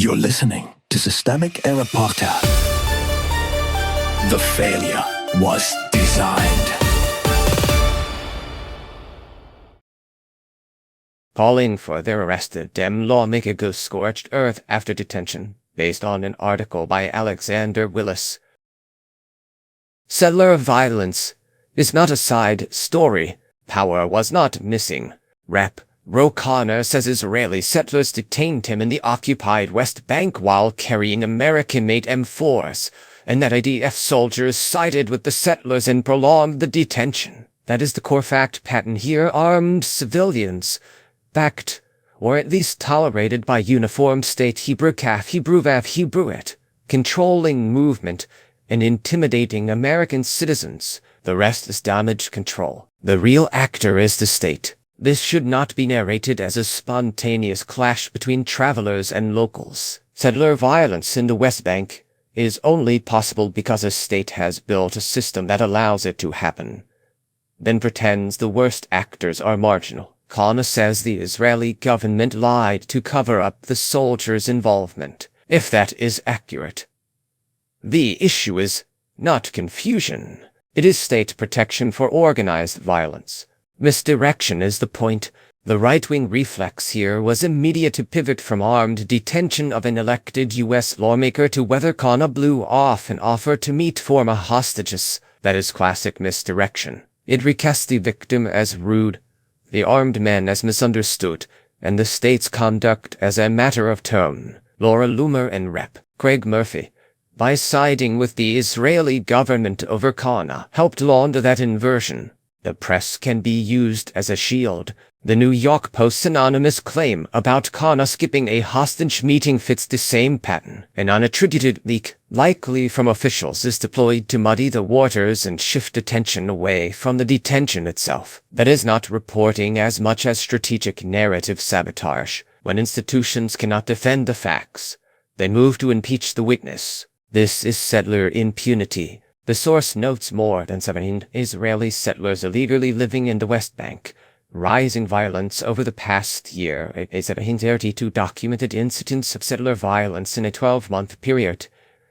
You're listening to Systemic Error Podcast. The failure was designed. Calling for their arrested Dem lawmaker goes scorched earth after detention, based on an article by Alexander Willis. Settler violence is not a side story. Power was not missing. Rep. Khanna says Israeli settlers detained him in the occupied West Bank while carrying American-made M4s, and that IDF soldiers sided with the settlers and prolonged the detention. That is the core fact pattern here. Armed civilians, backed, or at least tolerated by uniformed state Hebrew Kaf, Hebrew Vav, Hebrew-it, controlling movement and intimidating American citizens. The rest is damage control. The real actor is the state. This should not be narrated as a spontaneous clash between travelers and locals. Settler violence in the West Bank is only possible because a state has built a system that allows it to happen, then pretends the worst actors are marginal. Khanna says the Israeli government lied to cover up the soldiers' involvement. If that is accurate, the issue is not confusion. It is state protection for organized violence. Misdirection is the point. The right-wing reflex here was immediate to pivot from armed detention of an elected U.S. lawmaker to whether Khanna blew off an offer to meet former hostages. That is classic misdirection. It recast the victim as rude, the armed men as misunderstood, and the state's conduct as a matter of tone. Laura Loomer and Rep. Craig Murphy, by siding with the Israeli government over Khanna, helped launder that inversion. The press can be used as a shield. The New York Post's anonymous claim about Khanna skipping a hostage meeting fits the same pattern. An unattributed leak, likely from officials, is deployed to muddy the waters and shift attention away from the detention itself. That is not reporting as much as strategic narrative sabotage. When institutions cannot defend the facts, they move to impeach the witness. This is settler impunity. The source notes more than 17 Israeli settlers illegally living in the West Bank. Rising violence over the past year. A 1732 documented incidents of settler violence in a 12-month period,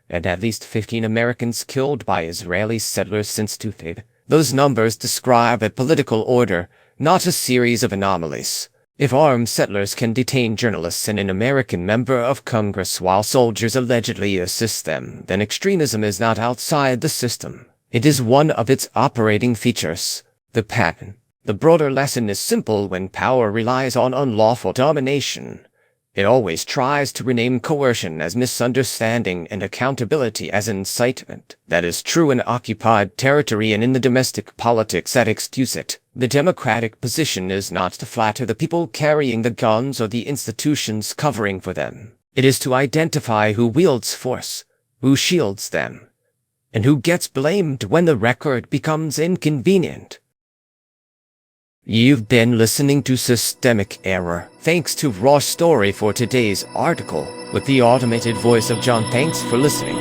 and at least 15 Americans killed by Israeli settlers since 2000. Those numbers describe a political order, not a series of anomalies. If armed settlers can detain journalists and an American member of Congress while soldiers allegedly assist them, then extremism is not outside the system. It is one of its operating features. The pattern. The broader lesson is simple. When power relies on unlawful domination, it always tries to rename coercion as misunderstanding and accountability as incitement. That is true in occupied territory and in the domestic politics that excuse it. The democratic position is not to flatter the people carrying the guns or the institutions covering for them. It is to identify who wields force, who shields them, and who gets blamed when the record becomes inconvenient. You've been listening to Systemic Error. Thanks to Raw Story for today's article, with the automated voice of John. Thanks for listening.